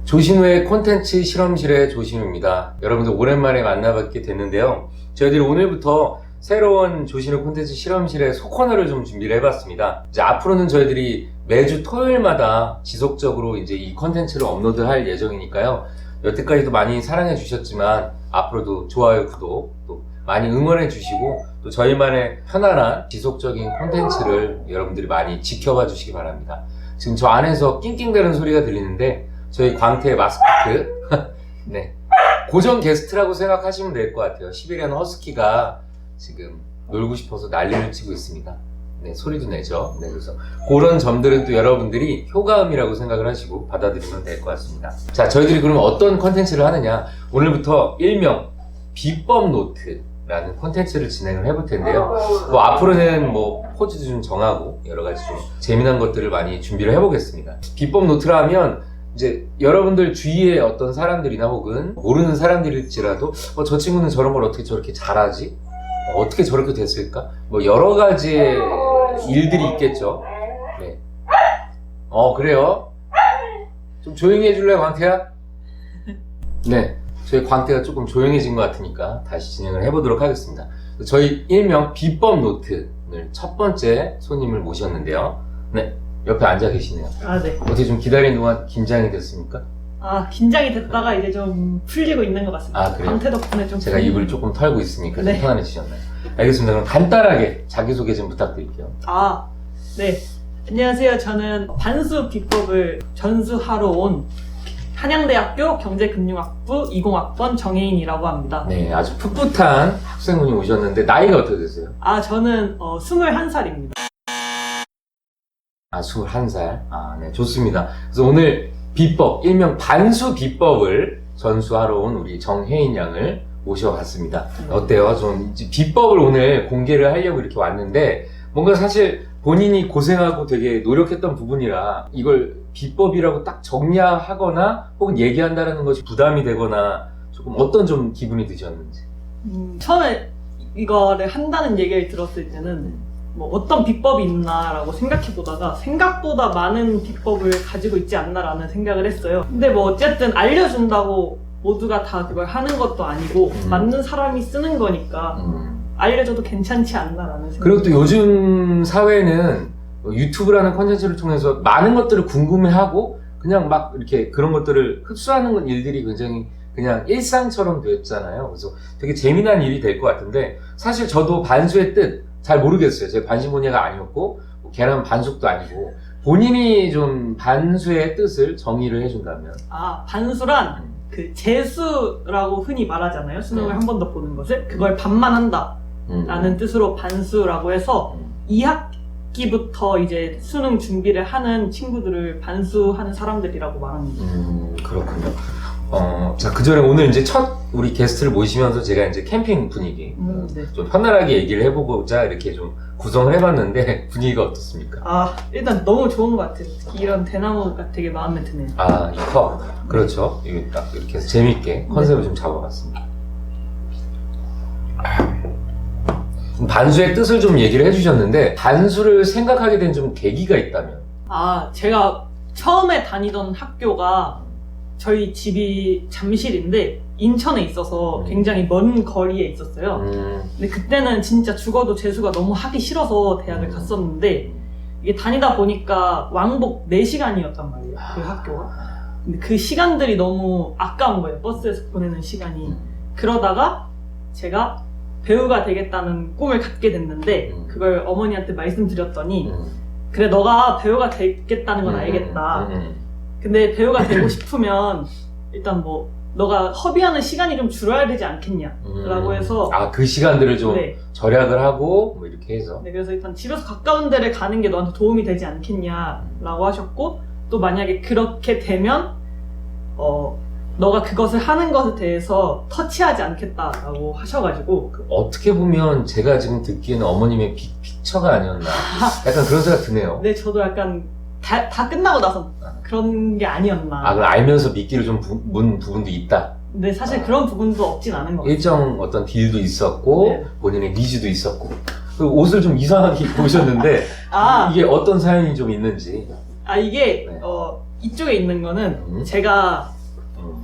조신우의 콘텐츠 실험실의 조신우입니다. 여러분들 오랜만에 만나뵙게 됐는데요. 저희들이 오늘부터 새로운 조신우 콘텐츠 실험실의 소코너를 좀 준비를 해봤습니다. 이제 앞으로는 저희들이 매주 토요일마다 지속적으로 이제 이 콘텐츠를 업로드할 예정이니까요. 여태까지도 많이 사랑해 주셨지만 앞으로도 좋아요, 구독 또 많이 응원해 주시고 또 저희만의 편안한 지속적인 콘텐츠를 여러분들이 많이 지켜봐 주시기 바랍니다. 지금 저 안에서 낑낑대는 소리가 들리는데 저희 광태 마스코트 네, 고정 게스트라고 생각하시면 될 것 같아요. 시베리안 허스키가 지금 놀고 싶어서 난리를 치고 있습니다. 네, 소리도 내죠. 네, 그래서 그런 점들은 또 여러분들이 효과음이라고 생각을 하시고 받아들이면 될 것 같습니다. 자, 저희들이 그러면 어떤 컨텐츠를 하느냐, 오늘부터 일명 비법 노트라는 콘텐츠를 진행을 해볼 텐데요. 뭐 앞으로는 뭐 포즈도 좀 정하고 여러 가지 좀 재미난 것들을 많이 준비를 해보겠습니다. 비법 노트라 하면 이제 여러분들 주위에 어떤 사람들이나 혹은 모르는 사람들일지라도 저 친구는 저런 걸 어떻게 저렇게 잘하지? 어떻게 저렇게 됐을까? 뭐 여러 가지의 일들이 있겠죠. 네. 그래요? 좀 조용히 해줄래, 광태야? 네. 저희 광태가 조금 조용해진 것 같으니까 다시 진행을 해보도록 하겠습니다. 저희 일명 비법 노트를 첫 번째 손님을 모셨는데요. 네. 옆에 앉아 계시네요. 아, 네. 어떻게 좀 기다리는 동안 긴장이 됐습니까? 아, 긴장이 됐다가 이제 좀 풀리고 있는 것 같습니다. 아, 그래요? 광태 덕분에 좀 제가 입을 조금 털고 있으니까 네. 좀 편안해지셨나요? 알겠습니다. 그럼 간단하게 자기소개 좀 부탁드릴게요. 아, 네. 안녕하세요. 저는 반수 비법을 전수하러 온 한양대학교 경제금융학부 20학번 정혜인이라고 합니다. 네, 아주 풋풋한 학생분이 오셨는데 나이가 어떻게 되세요? 아, 저는 21살입니다. 아, 21살. 아, 네, 좋습니다. 그래서 오늘 비법, 일명 반수 비법을 전수하러 온 우리 정혜인 양을 모셔봤습니다. 어때요? 좀 이제 비법을 오늘 공개를 하려고 이렇게 왔는데 뭔가 사실 본인이 고생하고 되게 노력했던 부분이라 이걸 비법이라고 딱 정리하거나 혹은 얘기한다는 것이 부담이 되거나 조금 어떤 좀 기분이 드셨는지. 처음에 이거를 한다는 얘기를 들었을 때는 뭐 어떤 비법이 있나라고 생각해보다가 생각보다 많은 비법을 가지고 있지 않나라는 생각을 했어요. 근데 뭐 어쨌든 알려준다고 모두가 다 그걸 하는 것도 아니고 맞는 사람이 쓰는 거니까 알려줘도 괜찮지 않나라는 생각. 그리고 또 요즘 사회는 유튜브라는 콘텐츠를 통해서 많은 것들을 궁금해하고 그냥 막 이렇게 그런 것들을 흡수하는 일들이 굉장히 그냥 일상처럼 됐잖아요. 그래서 되게 재미난 일이 될 것 같은데 사실 저도 반수의 뜻 잘 모르겠어요. 제가 관심 분야가 아니었고 뭐 계란 반숙도 아니고 본인이 좀 반수의 뜻을 정의를 해준다면. 아, 반수란 그 재수라고 흔히 말하잖아요. 수능을 한 번 더 보는 것을. 그걸 반만 한다 라는 뜻으로 반수라고 해서 2학기부터 이제 수능 준비를 하는 친구들을 반수하는 사람들이라고 말합니다. 그렇군요. 자, 그 전에 오늘 이제 첫 우리 게스트를 모시면서 제가 이제 캠핑 분위기 네. 좀 편안하게 얘기를 해보고자 이렇게 좀 구성을 해봤는데 분위기가 어떻습니까? 아, 일단 너무 좋은 것 같아요. 특히 이런 대나무가 되게 마음에 드네요. 아, 이 컵. 그렇죠. 이게 딱 이렇게 해서 재밌게 컨셉을 좀 잡아봤습니다. 반수의 뜻을 좀 얘기를 해주셨는데 반수를 생각하게 된 좀 계기가 있다면? 아, 제가 처음에 다니던 학교가 저희 집이 잠실인데 인천에 있어서 굉장히 먼 거리에 있었어요. 근데 그때는 진짜 죽어도 재수가 너무 하기 싫어서 대학을 갔었는데 이게 다니다 보니까 왕복 4시간이었단 말이에요. 그 학교가. 근데 그 시간들이 너무 아까운 거예요. 버스에서 보내는 시간이. 그러다가 제가 배우가 되겠다는 꿈을 갖게 됐는데 그걸 어머니한테 말씀드렸더니 그래, 너가 배우가 되겠다는 건 알겠다. 근데 배우가 되고 싶으면 일단 뭐 너가 허비하는 시간이 좀 줄어야 되지 않겠냐 라고 해서 그 시간들을 좀 네. 절약을 하고 뭐 이렇게 해서 네, 그래서 일단 집에서 가까운 데를 가는 게 너한테 도움이 되지 않겠냐 라고 하셨고 또 만약에 그렇게 되면 너가 그것을 하는 것에 대해서 터치하지 않겠다라고 하셔가지고 어떻게 보면 제가 지금 듣기에는 어머님의 픽처가 아니었나 약간 그런 생각 드네요. 네, 저도 약간 다 끝나고 나서 그런 게 아니었나. 그럼 알면서 미끼를 좀 문 부분도 있다. 근데 사실 그런 부분도 없진 않은 것 같아요. 일정 어떤 딜도 있었고 네. 본인의 니즈도 있었고 그리고 옷을 좀 이상하게 입고 오셨는데 이게 어떤 사연이 좀 있는지. 이게 네. 이쪽에 있는 거는 제가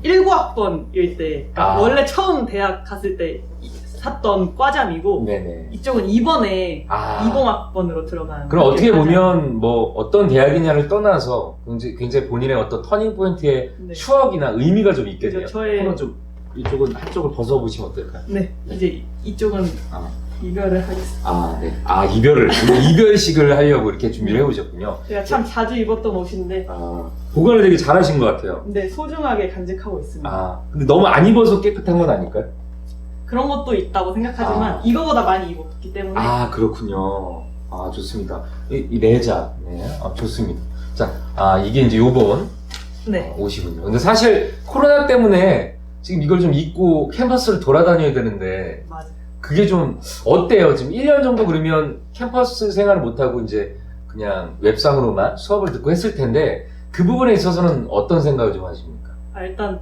19학번일 때 그러니까 아. 원래 처음 대학 갔을 때 샀던 과잠이고 네네. 이쪽은 이번에 아. 20학번으로 들어간 그럼 어떻게 과잠. 보면 뭐 어떤 대학이냐를 떠나서 굉장히 본인의 어떤 터닝 포인트의 네. 추억이나 의미가 좀 있겠네요. 그죠, 저의- 한번 좀 이쪽은 한쪽을 벗어보시면 어떨까요? 네, 이제 이쪽은 아. 이별을 하겠습니다. 아, 네. 아, 이별식을 하려고 이렇게 준비를 해오셨군요. 제가 참 자주 입었던 옷인데 아, 보관을 되게 잘하신 것 같아요. 근데 소중하게 간직하고 있습니다. 아, 근데 너무 안 입어서 깨끗한 건 아닐까요? 그런 것도 있다고 생각하지만 아. 이거보다 많이 입었기 때문에 아, 그렇군요. 아, 좋습니다. 이 레자. 네, 아, 좋습니다. 자, 이게 이제 요번 네. 옷이군요. 근데 사실 코로나 때문에 지금 이걸 좀 입고 캠퍼스를 돌아다녀야 되는데 맞아요. 그게 좀 어때요? 지금 1년 정도 그러면 캠퍼스 생활을 못하고 이제 그냥 웹상으로만 수업을 듣고 했을 텐데 그 부분에 있어서는 어떤 생각을 좀 하십니까? 일단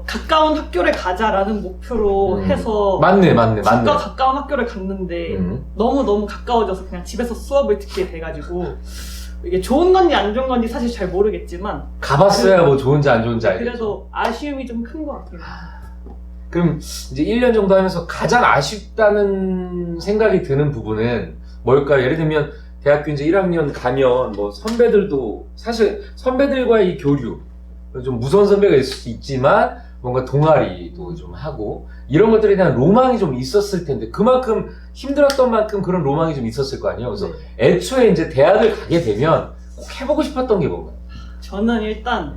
가까운 학교를 가자라는 목표로 해서 맞네. 집과 가까운 학교를 갔는데 너무 가까워져서 그냥 집에서 수업을 듣게 돼가지고 이게 좋은 건지 안 좋은 건지 사실 잘 모르겠지만 가봤어야 뭐 좋은지 안 좋은지 알겠죠. 그래도 아쉬움이 좀 큰 것 같아요. 그럼 이제 1년 정도 하면서 가장 아쉽다는 생각이 드는 부분은 뭘까요? 예를 들면 대학교 이제 1학년 가면 뭐 선배들도 사실 선배들과의 이 교류 좀 무서운 선배가 있을 수 있지만 뭔가 동아리도 좀 하고 이런 것들에 대한 로망이 좀 있었을 텐데 그만큼 힘들었던 만큼 그런 로망이 좀 있었을 거 아니에요. 그래서 네. 애초에 이제 대학을 가게 되면 꼭 해보고 싶었던 게 뭔가요? 저는 일단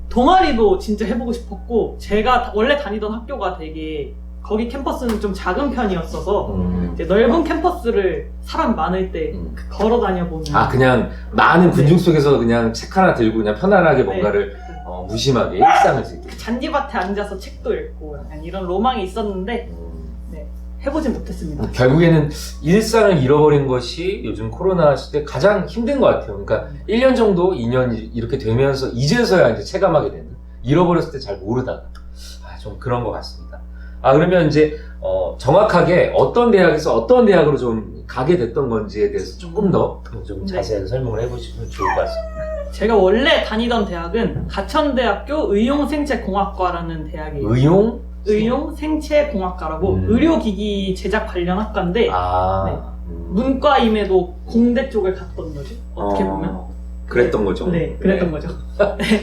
동아리도 진짜 해보고 싶었고 제가 원래 다니던 학교가 되게 거기 캠퍼스는 좀 작은 편이었어서 이제 넓은 캠퍼스를 사람 많을 때 걸어 다녀보는 그냥 많은 군중 네. 속에서 그냥 책 하나 들고 그냥 편안하게 뭔가를 무심하게 일상을 즐기는 잔디밭에 앉아서 책도 읽고 약간 이런 로망이 있었는데 해보진 못했습니다. 결국에는 일상을 잃어버린 것이 요즘 코로나 시대 가장 힘든 것 같아요. 그러니까 1년 정도, 2년 이렇게 되면서 이제서야 이제 체감하게 되는, 잃어버렸을 때 잘 모르다가 좀 그런 것 같습니다. 그러면 이제 정확하게 어떤 대학에서 어떤 대학으로 좀 가게 됐던 건지에 대해서 조금 더 좀 자세하게 설명을 해보시면 좋을 것 같습니다. 제가 원래 다니던 대학은 가천대학교 의용생체공학과라는 대학이에요. 의용생체공학과라고 의료기기 제작 관련 학과인데 문과임에도 공대 쪽을 갔던 거죠. 어떻게 보면. 그랬던 거죠. 네, 그랬던 거죠.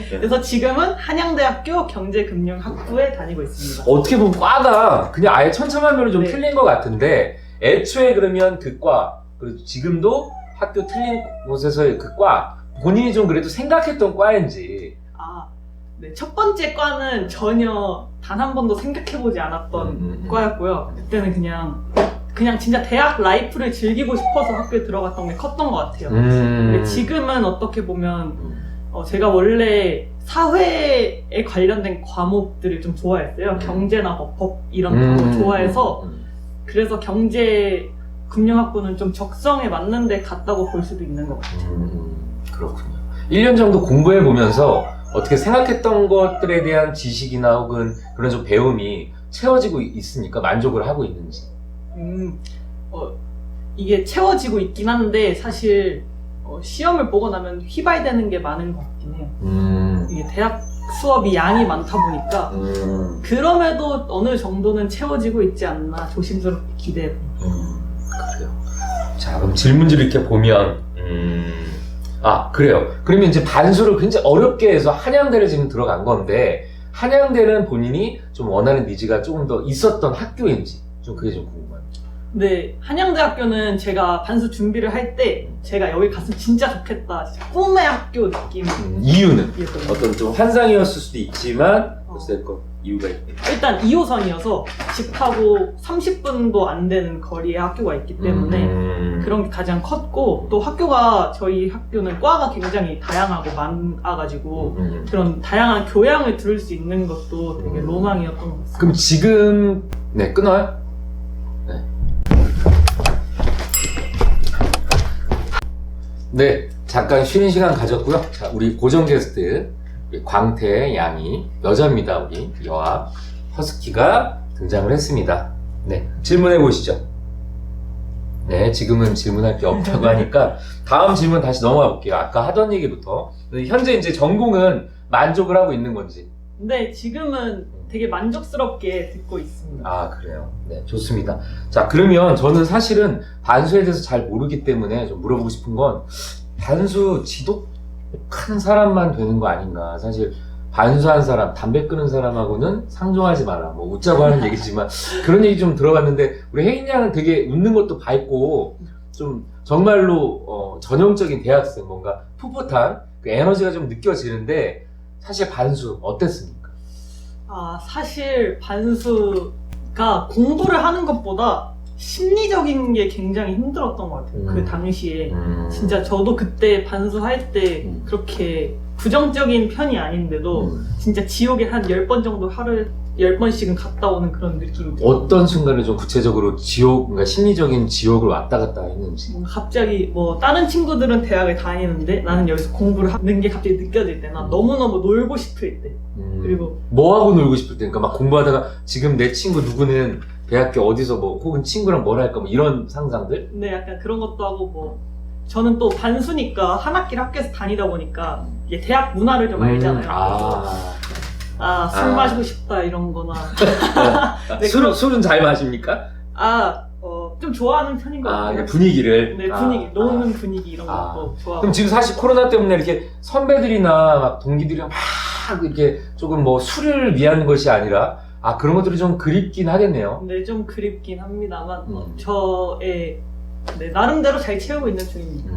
그래서 지금은 한양대학교 경제금융학부에 다니고 있습니다. 어떻게 보면 과가 그냥 아예 천차만별로 좀 네. 틀린 것 같은데 애초에 그러면 그 과, 그리고 지금도 학교 틀린 곳에서의 그 과, 본인이 좀 그래도 생각했던 과인지. 네, 첫 번째 과는 전혀 단 한 번도 생각해보지 않았던 과였고요. 그때는 그냥 진짜 대학 라이프를 즐기고 싶어서 학교에 들어갔던 게 컸던 것 같아요. 근데 지금은 어떻게 보면 제가 원래 사회에 관련된 과목들을 좀 좋아했어요. 경제나 법 이런 과목을 좋아해서 그래서 경제 금융학부는 좀 적성에 맞는 데 갔다고 볼 수도 있는 것 같아요. 그렇군요. 1년 정도 공부해 보면서 어떻게 생각했던 것들에 대한 지식이나 혹은 그런 좀 배움이 채워지고 있으니까 만족을 하고 있는지. 이게 채워지고 있긴 한데 사실 시험을 보고 나면 휘발되는 게 많은 것 같긴 해요. 이게 대학 수업이 양이 많다 보니까 그럼에도 어느 정도는 채워지고 있지 않나 조심스럽게 기대해 봅니다. 그래요. 자, 그럼 질문지를 이렇게 보면 그래요. 그러면 이제 반수를 굉장히 어렵게 해서 한양대를 지금 들어간 건데 한양대는 본인이 좀 원하는 니즈가 조금 더 있었던 학교인지 좀 그게 좀 궁금합니다. 네, 한양대학교는 제가 반수 준비를 할 때 제가 여기 갔으면 진짜 좋겠다, 진짜 꿈의 학교 느낌. 이유는 어떤 좀 환상이었을 수도 있지만 어쨌든 이유가 있겠죠. 일단 2호선이어서 집 타고 30분도 안 되는 거리에 학교가 있기 때문에 그런 게 가장 컸고, 또 학교가 저희 학교는 과가 굉장히 다양하고 많아가지고 그런 다양한 교양을 들을 수 있는 것도 되게 로망이었던 것 같습니다. 그럼 지금 끊어요? 네, 잠깐 쉬는 시간 가졌고요. 자, 우리 고정 게스트 우리 광태 양이 여자입니다. 우리 여아 허스키가 등장을 했습니다. 네, 질문해 보시죠. 네, 지금은 질문할 게 없다고 하니까 다음 질문 다시 넘어가 볼게요. 아까 하던 얘기부터 현재 이제 전공은 만족을 하고 있는 건지. 근데 지금은 되게 만족스럽게 듣고 있습니다. 아, 그래요. 네, 좋습니다. 자, 그러면 저는 사실은 반수에 대해서 잘 모르기 때문에 좀 물어보고 싶은 건 반수 지독한 사람만 되는 거 아닌가. 사실 반수한 사람, 담배 끊은 사람하고는 상종하지 마라. 뭐 웃자고 하는 얘기지만 그런 얘기 좀 들어봤는데 우리 혜인 양은 되게 웃는 것도 밝고 좀 정말로 전형적인 대학생 뭔가 풋풋한 그 에너지가 좀 느껴지는데 사실 반수 어땠습니까? 아, 사실 반수가 공부를 하는 것보다 심리적인 게 굉장히 힘들었던 것 같아요. 그 당시에. 진짜 저도 그때 반수할 때 그렇게 부정적인 편이 아닌데도 진짜 지옥에 한 10번 정도 하루에 10번씩은 갔다 오는 그런 느낌이 들어요. 어떤 순간에 좀 구체적으로 지옥, 그러니까 심리적인 지옥을 왔다 갔다 했는지. 갑자기 뭐 다른 친구들은 대학을 다니는데 나는 여기서 공부를 하는 게 갑자기 느껴질 때나 너무너무 놀고 싶을 때 그리고 뭐하고 놀고 싶을 때, 그러니까 막 공부하다가 지금 내 친구 누구는 대학교 어디서 뭐 혹은 친구랑 뭘 할까 뭐 이런 상상들? 네, 약간 그런 것도 하고 뭐 저는 또 반수니까 한 학기를 학교에서 다니다 보니까 이게 대학 문화를 좀 알잖아요. 술 마시고 싶다 이런 거나 네, 술은 잘 마십니까? 좀 좋아하는 편인 것 같아요. 분위기를? 네, 분위기, 노는 분위기 이런 것도 좋아하고. 그럼 지금 사실 코로나 때문에 이렇게 선배들이나 막 동기들이랑 막 이렇게 조금 뭐 술을 위한 것이 아니라 그런 것들이 좀 그립긴 하겠네요. 네, 좀 그립긴 합니다만 저의 나름대로 잘 채우고 있는 중입니다.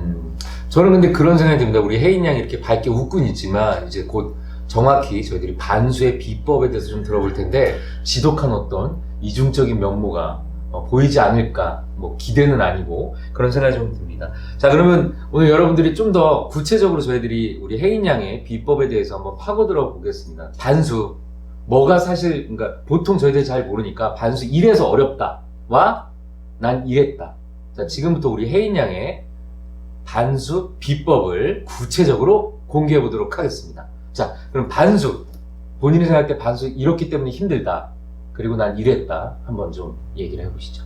저는 근데 그런 생각이 듭니다. 우리 혜인 양이 이렇게 밝게 웃고는 있지만 이제 곧 정확히 저희들이 반수의 비법에 대해서 좀 들어볼 텐데 지독한 어떤 이중적인 면모가 보이지 않을까, 뭐 기대는 아니고 그런 생각이 좀 듭니다. 자, 그러면 오늘 여러분들이 좀 더 구체적으로 저희들이 우리 혜인 양의 비법에 대해서 한번 파고들어 보겠습니다. 반수, 뭐가 사실, 그러니까 보통 저희들이 잘 모르니까 반수 이래서 어렵다와 난 이랬다. 자, 지금부터 우리 혜인 양의 반수 비법을 구체적으로 공개해 보도록 하겠습니다. 자, 그럼 반수, 본인이 생각할 때 반수 이렇기 때문에 힘들다, 그리고 난 이랬다, 한번 좀 얘기를 해보시죠.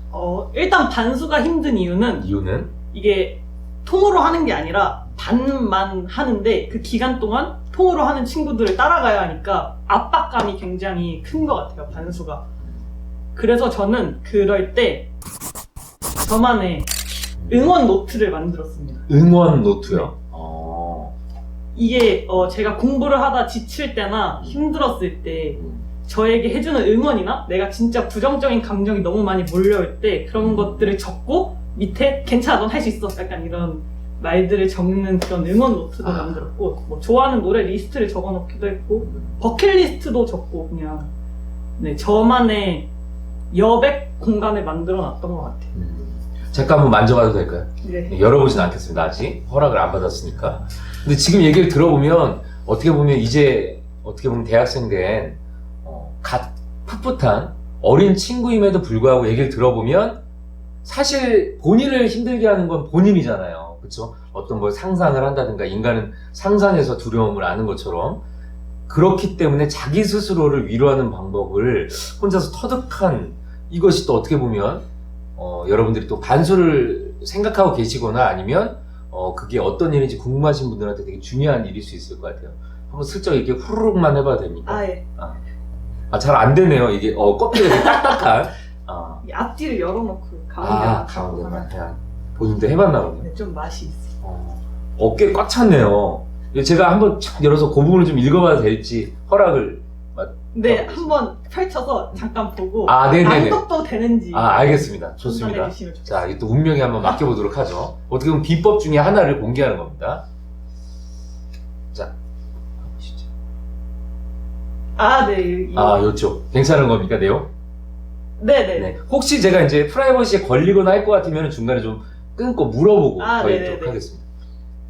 일단 반수가 힘든 이유는 이게 통으로 하는 게 아니라 반만 하는데 그 기간 동안 통으로 하는 친구들을 따라가야 하니까 압박감이 굉장히 큰 것 같아요, 반수가. 그래서 저는 그럴 때 저만의 응원 노트를 만들었습니다. 응원 노트요? 이게 제가 공부를 하다 지칠 때나 힘들었을 때 저에게 해주는 응원이나 내가 진짜 부정적인 감정이 너무 많이 몰려올 때 그런 것들을 적고 밑에 괜찮아, 넌 할 수 있어, 약간 이런 말들을 적는 그런 응원 노트도 만들었고, 뭐 좋아하는 노래 리스트를 적어놓기도 했고, 버킷리스트도 적고, 그냥 저만의 여백 공간을 만들어놨던 것 같아요. 잠깐 한번 만져봐도 될까요? 네. 열어보진 않겠습니다. 아직 허락을 안 받았으니까. 근데 지금 얘기를 들어보면 어떻게 보면 대학생 된 갓 풋풋한 어린 친구임에도 불구하고 얘기를 들어보면 사실 본인을 힘들게 하는 건 본인이잖아요. 그렇죠? 어떤 걸 상상을 한다든가 인간은 상상에서 두려움을 아는 것처럼 그렇기 때문에 자기 스스로를 위로하는 방법을 혼자서 터득한 이것이 또 어떻게 보면 여러분들이 또 반수를 생각하고 계시거나 아니면 그게 어떤 일인지 궁금하신 분들한테 되게 중요한 일일 수 있을 것 같아요. 한번 슬쩍 이렇게 후루룩만 해봐도 됩니까? 예. 잘 안 되네요. 이게 껍질이 되게 딱딱한. 이 앞뒤를 열어놓고 가운데만 가운데만 해야. 본인도 해봤나 보네. 네, 좀 맛이 있어요. 어깨 꽉 찼네요. 제가 한번 쫙 열어서 그 부분을 좀 읽어봐도 될지 허락을. 네, 한번 펼쳐서 잠깐 보고 네네네. 낭독도 되는지 알겠습니다. 좋습니다. 자, 이게 또 운명에 한번 맡겨보도록 하죠. 어떻게 보면 비법 중에 하나를 공개하는 겁니다. 자, 보시죠. 네. 요쪽. 괜찮은 겁니까, 내용? 네네. 혹시 제가 이제 프라이버시에 걸리거나 할 것 같으면 중간에 좀 끊고 물어보고 가도록 하겠습니다.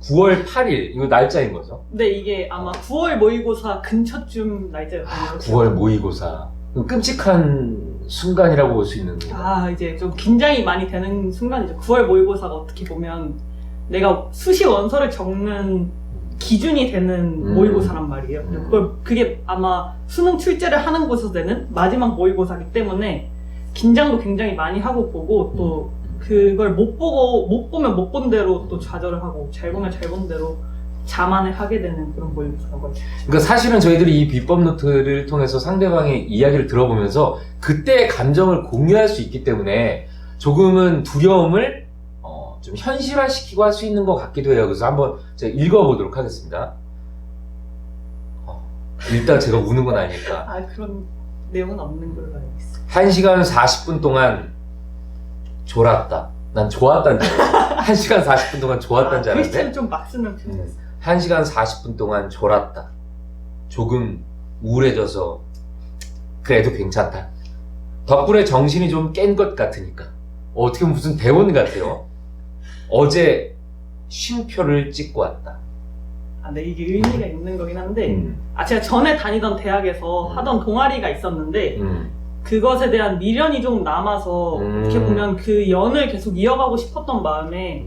9월 8일, 이거 날짜인 거죠? 네, 이게 아마 9월 모의고사 근처쯤 날짜였거든요. 9월 모의고사. 끔찍한 순간이라고 볼 수 있는 거예요. 이제 좀 긴장이 많이 되는 순간이죠. 9월 모의고사가 어떻게 보면 내가 수시 원서를 적는 기준이 되는 모의고사란 말이에요. 그게 아마 수능 출제를 하는 곳에서 되는 마지막 모의고사이기 때문에 긴장도 굉장히 많이 하고 보고 또 그걸 못 보면 못 본 대로 또 좌절을 하고 잘 보면 잘 본 대로 자만을 하게 되는 그런 모임이라고 할수 있죠. 그러니까 사실은 저희들이 이 비법 노트를 통해서 상대방의 이야기를 들어보면서 그때의 감정을 공유할 수 있기 때문에 조금은 두려움을 좀 현실화시키고 할 수 있는 것 같기도 해요. 그래서 한번 제가 읽어보도록 하겠습니다. 일단 제가 우는 건 아니니까. 아, 그런 내용은 없는 걸로 알고 있어요. 1시간 40분 동안 졸았다. 난 좋았다는 줄 알았어. 1시간 40분 동안 좋았다는 줄 알았는데 글씨를 좀 막 쓰는 편이었어요. 1시간 40분 동안 졸았다. 조금 우울해져서 그래도 괜찮다. 덕분에 정신이 좀 깬 것 같으니까. 어떻게 보면 무슨 대본 같아요. 어제 쉼표를 찍고 왔다. 아, 네, 이게 의미가 있는 거긴 한데, 제가 전에 다니던 대학에서 하던 동아리가 있었는데, 그것에 대한 미련이 좀 남아서, 어떻게 보면 그 연을 계속 이어가고 싶었던 마음에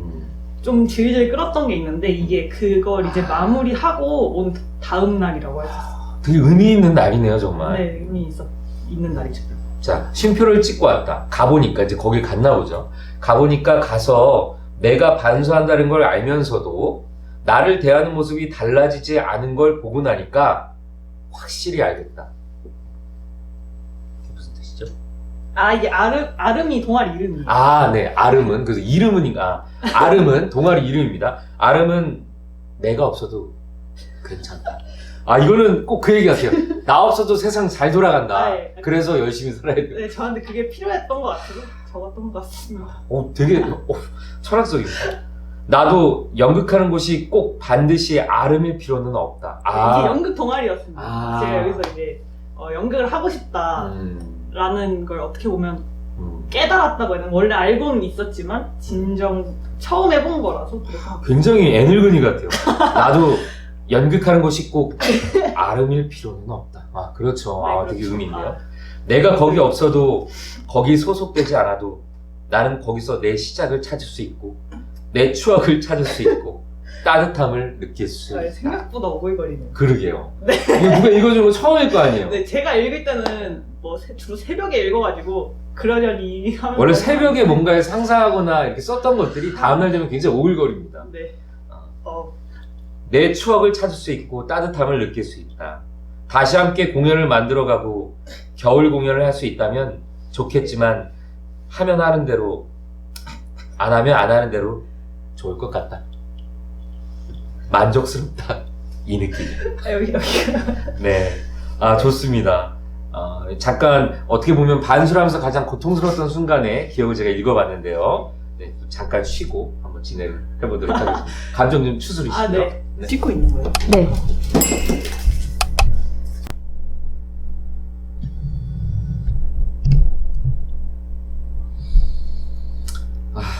좀 질질 끌었던 게 있는데, 이게 그걸 이제 마무리하고 온 다음 날이라고 할 수 있어요. 되게 의미 있는 날이네요, 정말. 네, 의미 있는 날이죠. 자, 쉼표를 찍고 왔다. 가보니까 이제 거길 갔나 보죠. 가보니까 가서 내가 반수한다는 걸 알면서도 나를 대하는 모습이 달라지지 않은 걸 보고 나니까 확실히 알겠다. 이게 무슨 뜻이죠? 아, 이게 아름이 동아리 이름이에요. 아, 네. 아름은, 그래서 아름은 동아리 이름입니다. 아름은 내가 없어도 괜찮다. 아, 이거는 꼭 그 얘기 같아요. 나 없어도 세상 잘 돌아간다. 네. 그래서 열심히 살아야 돼. 네, 저한테 그게 필요했던 것 같아서 적었던 것 같습니다. 되게 철학적이다. 나도 연극하는 곳이 꼭 반드시 아름일 필요는 없다. 이게 연극 동아리였습니다. 제가 여기서 이제 연극을 하고 싶다라는 걸 어떻게 보면 깨달았다고 해야 되나? 원래 알고는 있었지만 진정 처음 해본 거라서 그래서 굉장히 애늙은이 같아요. 나도 연극하는 곳이 꼭 아름일 필요는 없다. 아, 그렇죠. 네, 아, 그렇죠. 되게 의미 있네요. 내가 거기 없어도 거기 소속되지 않아도 나는 거기서 내 시작을 찾을 수 있고 내 추억을 찾을 수 있고 따뜻함을 느낄 수 있다. 생각보다 오글거리네요. 그러게요. 네. 이거 누가 읽어준 거 처음일 거 아니에요. 네, 제가 읽을 때는 뭐 주로 새벽에 읽어가지고 그러려니 하면 원래 새벽에 뭔가를 상상하거나 이렇게 썼던 것들이 다음날 되면 굉장히 오글거립니다. 네. 내 추억을 찾을 수 있고 따뜻함을 느낄 수 있다. 다시 함께 공연을 만들어가고 겨울 공연을 할 수 있다면 좋겠지만 하면 하는 대로 안 하면 안 하는 대로 좋을 것 같다. 만족스럽다. 이 느낌. 여기. 네. 아, 좋습니다. 잠깐 어떻게 보면 반수하면서 가장 고통스러웠던 순간의 기억을 제가 읽어봤는데요. 네, 잠깐 쉬고 한번 진행을 해보도록 하겠습니다. 감정 좀 추스리시죠. 네. 찍고 있는 거예요? 네.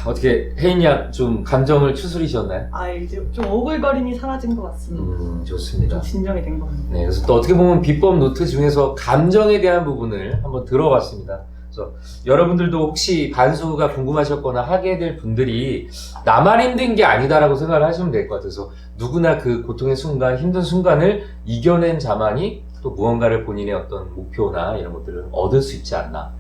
어떻게 혜인 양 좀 감정을 추스리셨나요? 이제 좀 오글거림이 사라진 것 같습니다. 좋습니다. 좀 진정이 된 것 같네요. 네, 그래서 또 어떻게 보면 비법 노트 중에서 감정에 대한 부분을 한번 들어봤습니다. 그래서 여러분들도 혹시 반수가 궁금하셨거나 하게 될 분들이 나만 힘든 게 아니다라고 생각을 하시면 될 것 같아서 누구나 그 고통의 순간, 힘든 순간을 이겨낸 자만이 또 무언가를 본인의 어떤 목표나 이런 것들을 얻을 수 있지 않나.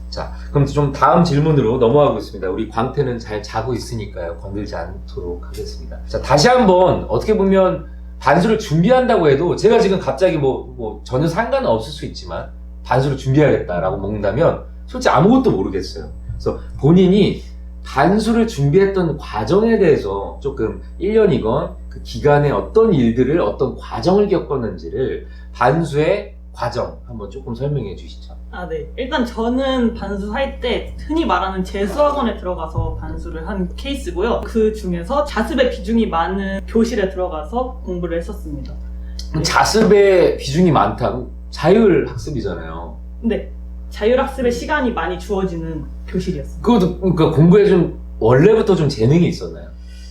자, 그럼 좀 다음 질문으로 넘어가겠습니다. 우리 광태는 잘 자고 있으니까요. 건들지 않도록 하겠습니다. 자, 다시 한번 어떻게 보면 반수를 준비한다고 해도 제가 지금 갑자기 뭐 전혀 상관은 없을 수 있지만 반수를 준비하겠다라고 먹는다면 솔직히 아무것도 모르겠어요. 그래서 본인이 반수를 준비했던 과정에 대해서 조금 1년이건 그 기간에 어떤 일들을 어떤 과정을 겪었는지를 반수의 과정 한번 조금 설명해 주시죠. 네. 일단 저는 반수할 때 흔히 말하는 재수학원에 들어가서 반수를 한 케이스고요. 그 중에서 자습의 비중이 많은 교실에 들어가서 공부를 했었습니다. 자습의 비중이 많다고? 자율학습이잖아요. 네. 자율학습의 시간이 많이 주어지는 교실이었어요. 그것도 그러니까 공부에 좀 원래부터 좀 재능이 있었나요?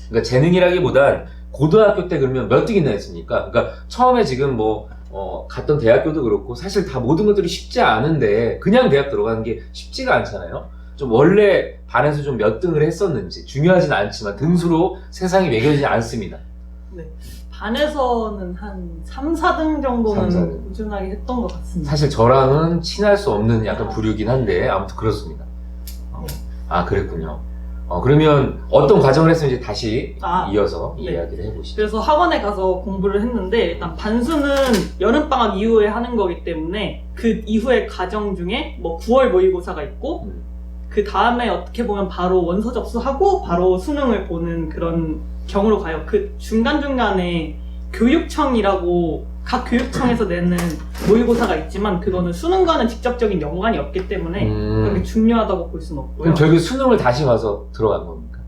그러니까 재능이라기보단 고등학교 때 그러면 몇 등이나 했습니까? 그러니까 처음에 지금 갔던 대학교도 그렇고 사실 다 모든 것들이 쉽지 않은데 그냥 대학 들어가는 게 쉽지가 않잖아요. 좀 원래 반에서 좀 몇 등을 했었는지 중요하진 않지만 등수로 세상이 매겨지지 않습니다. 네. 반에서는 한 3, 4등 정도는 3, 4등. 꾸준하게 했던 것 같습니다. 사실 저랑은 친할 수 없는 약간 부류긴 한데 아무튼 그렇습니다. 그랬군요. 그러면 어떤 과정을 했는지 다시 이어서 네. 이야기를 해보시죠. 그래서 학원에 가서 공부를 했는데 일단 반수는 여름방학 이후에 하는 거기 때문에 그 이후의 과정 중에 뭐 9월 모의고사가 있고 그 다음에 어떻게 보면 바로 원서 접수하고 바로 수능을 보는 그런 경우로 가요. 그 중간중간에 교육청이라고 각 교육청에서 내는 모의고사가 있지만 그거는 수능과는 직접적인 연관이 없기 때문에 그렇게 중요하다고 볼 수는 없고요. 그럼 결국 수능을 다시 와서 들어간 겁니까?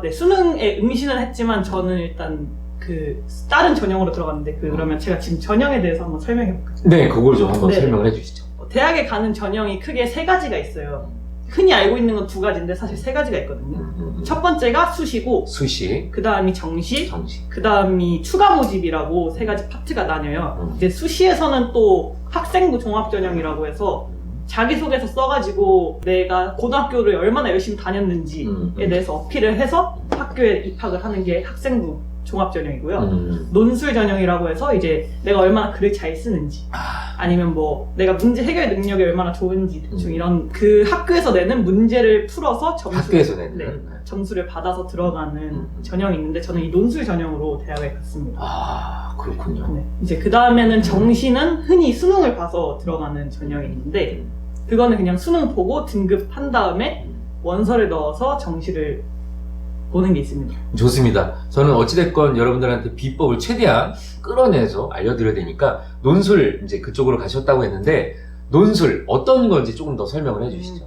네. 수능에 응시는 했지만 저는 일단 그 다른 전형으로 들어갔는데 그러면 제가 지금 전형에 대해서 한번 설명해 볼까요? 네, 그걸 좀 한번 네. 설명을 해주시죠. 대학에 가는 전형이 크게 세 가지가 있어요. 흔히 알고 있는 건 두 가지인데 사실 세 가지가 있거든요. 첫 번째가 수시고 수시, 그 다음이 정시, 정시. 그 다음이 추가 모집이라고 세 가지 파트가 나뉘어요. 이제 수시에서는 또 학생부 종합전형이라고 해서 자기소개서 써가지고 내가 고등학교를 얼마나 열심히 다녔는지에 대해서 어필을 해서 학교에 입학을 하는 게 학생부 종합전형이고요. 논술 전형이라고 해서 이제 내가 얼마나 글을 잘 쓰는지 아니면 뭐 내가 문제 해결 능력이 얼마나 좋은지 대충 이런 그 학교에서 내는 문제를 풀어서 학교에서 내는 네, 점수를 받아서 들어가는 전형이 있는데 저는 이 논술 전형으로 대학에 갔습니다. 그렇군요. 네, 이제 그 다음에는 정시는 흔히 수능을 봐서 들어가는 전형이 있는데 그거는 그냥 수능 보고 등급한 다음에 원서를 넣어서 정시를 보는 게 있습니다. 좋습니다. 저는 어찌됐건 여러분들한테 비법을 최대한 끌어내서 알려드려야 되니까 논술 이제 그쪽으로 가셨다고 했는데 논술 어떤 건지 조금 더 설명을 해주시죠.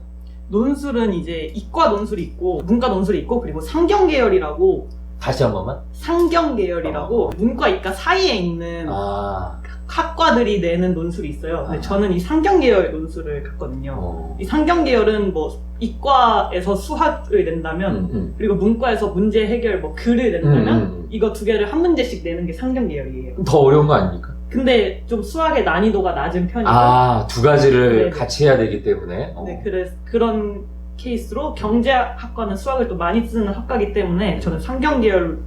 논술은 이제 이과 논술이 있고 문과 논술이 있고 그리고 상경 계열이라고 다시 한 번만. 상경 계열이라고 문과 이과 사이에 있는 학과들이 내는 논술이 있어요. 근데 저는 이 상경 계열 논술을 갔거든요. 이 상경 계열은 뭐 이과에서 수학을 낸다면 그리고 문과에서 문제 해결 뭐 글을 낸다면 이거 두 개를 한 문제씩 내는 게 상경 계열이에요. 더 어려운 거 아닙니까? 근데 좀 수학의 난이도가 낮은 편이고 두 가지를 네네. 같이 해야 되기 때문에 네, 그래서 그런 케이스로 경제학과는 수학을 또 많이 쓰는 학과이기 때문에 저는 상경 계열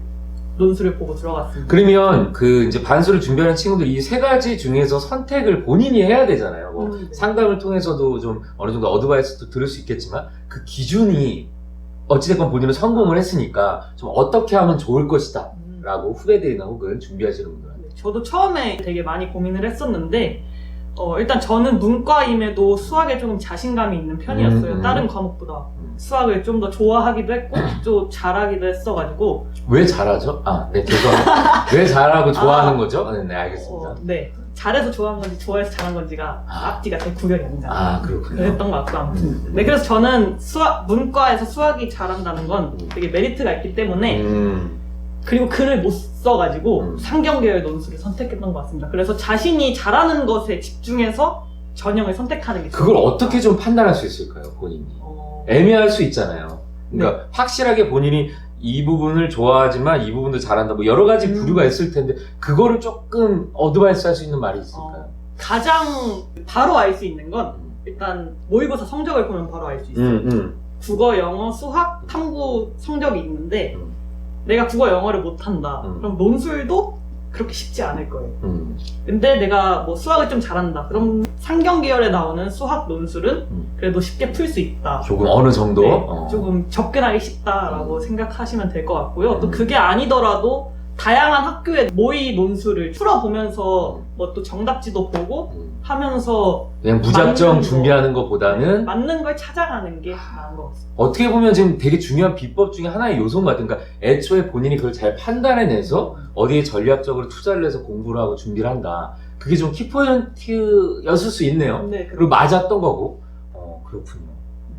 논술을 보고 들어갔습니다. 그러면 그 이제 반수를 준비하는 친구들 이 세 가지 중에서 선택을 본인이 해야 되잖아요. 뭐 네. 상담을 통해서도 좀 어느 정도 어드바이스도 들을 수 있겠지만 그 기준이 어찌됐건 본인은 성공을 했으니까 좀 어떻게 하면 좋을 것이다 라고 후배들이나 혹은 준비하시는 분들한테 저도 처음에 되게 많이 고민을 했었는데 일단 저는 문과임에도 수학에 조금 자신감이 있는 편이었어요. 다른 과목보다 수학을 좀 더 좋아하기도 했고 좀 잘하기도 했어가지고. 왜 잘하죠? 네, 죄송합니다. 왜 잘하고 좋아하는 거죠? 네, 알겠습니다. 네, 잘해서 좋아하는 건지 좋아해서 잘한 건지가 앞뒤가 잘 구별이 안 되잖아요. 그렇군요. 그랬던 것 같고 아무튼. 네, 그래서 저는 문과에서 수학이 잘한다는 건 되게 메리트가 있기 때문에 그리고 글을 못 써가지고 상경계열 논술을 선택했던 것 같습니다. 그래서 자신이 잘하는 것에 집중해서 전형을 선택하는 게 그걸 어떻게 좀 판단할 수 있을까요, 본인이? 애매할 수 있잖아요. 그러니까 확실하게 본인이 이 부분을 좋아하지만 이 부분도 잘한다. 뭐 여러 가지 부류가 있을 텐데 그거를 조금 어드바이스 할 수 있는 말이 있을까요? 가장 바로 알 수 있는 건 일단 모의고사 성적을 보면 바로 알 수 있어요. 국어, 영어, 수학, 탐구 성적이 있는데 내가 국어, 영어를 못한다. 그럼 논술도 그렇게 쉽지 않을 거예요. 근데 내가 뭐 수학을 좀 잘한다. 그럼 상경 계열에 나오는 수학 논술은 그래도 쉽게 풀 수 있다. 조금 어느 정도? 네, 조금 접근하기 쉽다라고 생각하시면 될 것 같고요. 또 그게 아니더라도 다양한 학교의 모의 논술을 풀어보면서 뭐 또 정답지도 보고 하면서 그냥 무작정 맞는 준비하는 것보다는 맞는 걸 찾아가는 게 나은 것 같습니다. 어떻게 보면 지금 되게 중요한 비법 중에 하나의 요소인 것 같아요. 그러니까 애초에 본인이 그걸 잘 판단해내서 어디에 전략적으로 투자를 해서 공부를 하고 준비를 한다. 그게 좀 키포인트였을 수 있네요. 네, 그리고 맞았던 거고. 그렇군요.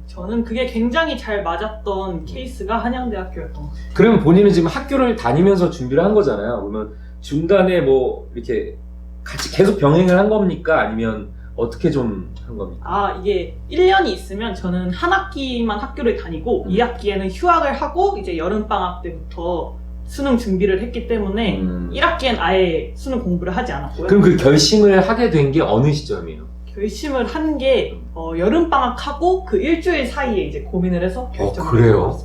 저는 그게 굉장히 잘 맞았던 케이스가 한양대학교였던 것 같아요. 그러면 본인은 지금 학교를 다니면서 준비를 한 거잖아요. 그러면 중간에 뭐 이렇게 같이 계속 병행을 한 겁니까? 아니면 어떻게 좀 한 겁니까? 이게 1년이 있으면 저는 한 학기만 학교를 다니고 2학기에는 휴학을 하고 이제 여름방학 때부터 수능 준비를 했기 때문에 1학기엔 아예 수능 공부를 하지 않았고요. 그럼 그 결심을 하게 된 게 어느 시점이에요? 결심을 한 게 여름방학하고 그 일주일 사이에 이제 고민을 해서 결정을 그래요?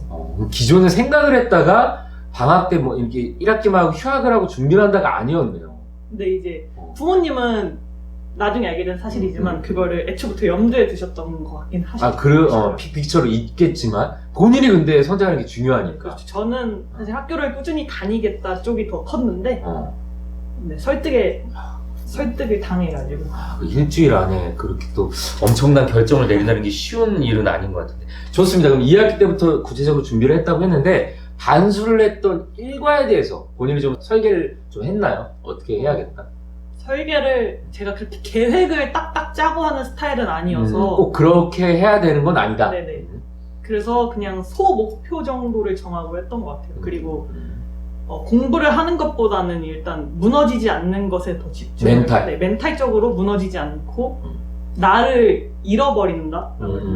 기존에 생각을 했다가 방학 때 뭐 이렇게 1학기만 하고 휴학을 하고 준비를 한다가 아니었네요. 근데 이제 부모님은 나중에 알게 된 사실이지만 그거를 애초부터 염두에 두셨던 것 같긴 하시죠. 픽처로 있겠지만 본인이 근데 선택하는 게 중요하니까. 그렇죠. 저는 사실 학교를 꾸준히 다니겠다 쪽이 더 컸는데 네, 설득을 당해가지고 일주일 안에 그렇게 또 엄청난 결정을 내린다는 게 쉬운 일은 아닌 것 같은데. 좋습니다. 그럼 2학기 때부터 구체적으로 준비를 했다고 했는데 반수를 했던 일과에 대해서 본인이 좀 설계를 좀 했나요? 어떻게 해야겠다? 설계를 제가 그렇게 계획을 딱딱 짜고 하는 스타일은 아니어서 꼭 그렇게 해야 되는 건 아니다. 네네. 그래서 그냥 소목표 정도를 정하고 했던 것 같아요. 그리고 공부를 하는 것보다는 일단 무너지지 않는 것에 더 집중을 멘탈적으로 무너지지 않고 나를 잃어버린다?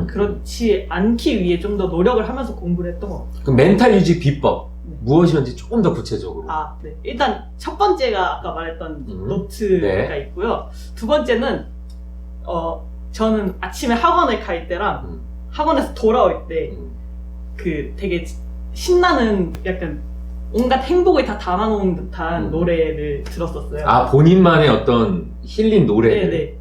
그렇지 않기 위해 좀 더 노력을 하면서 공부를 했던 것 같아요. 그럼 멘탈 유지 비법 무엇이었는지 조금 더 구체적으로. 네. 일단 첫 번째가 아까 말했던 노트가 있고요. 두 번째는 저는 아침에 학원에 갈 때랑 학원에서 돌아올 때 그 되게 신나는 약간 온갖 행복을 다 담아놓은 듯한 노래를 들었었어요. 본인만의 어떤 힐링 노래를? 네네.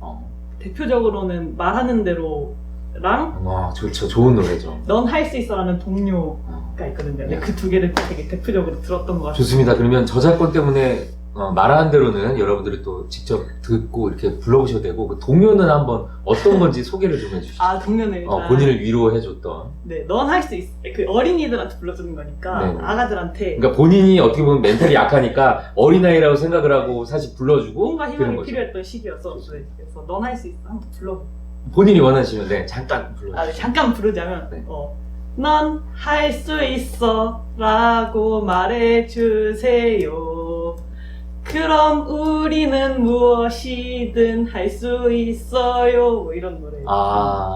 대표적으로는 말하는 대로랑 좋죠. 좋은 노래죠. 넌 할 수 있어라는 동료가 있거든요. 그 두 개를 되게 대표적으로 들었던 것 같아요. 좋습니다. 그러면 저작권 때문에 말하는 대로는 여러분들이 또 직접 듣고 이렇게 불러보셔도 되고 그 동요는 한번 어떤 건지 소개를 좀 해주시죠. 동요는 일단 본인을 위로해줬던. 네, 넌 할 수 있어. 그 어린이들한테 불러주는 거니까 아가들한테. 그러니까 본인이 어떻게 보면 멘탈이 약하니까 어린아이라고 생각을 하고 사실 불러주고 뭔가 희망이 필요했던 시기여서 그래서 넌 할 수 있어 한번 불러보. 본인이 원하시면 잠깐 불러주세요. 네, 잠깐 부르자면 넌 할 수 있어 라고 말해주세요. 그럼 우리는 무엇이든 할 수 있어요. 뭐 이런 노래.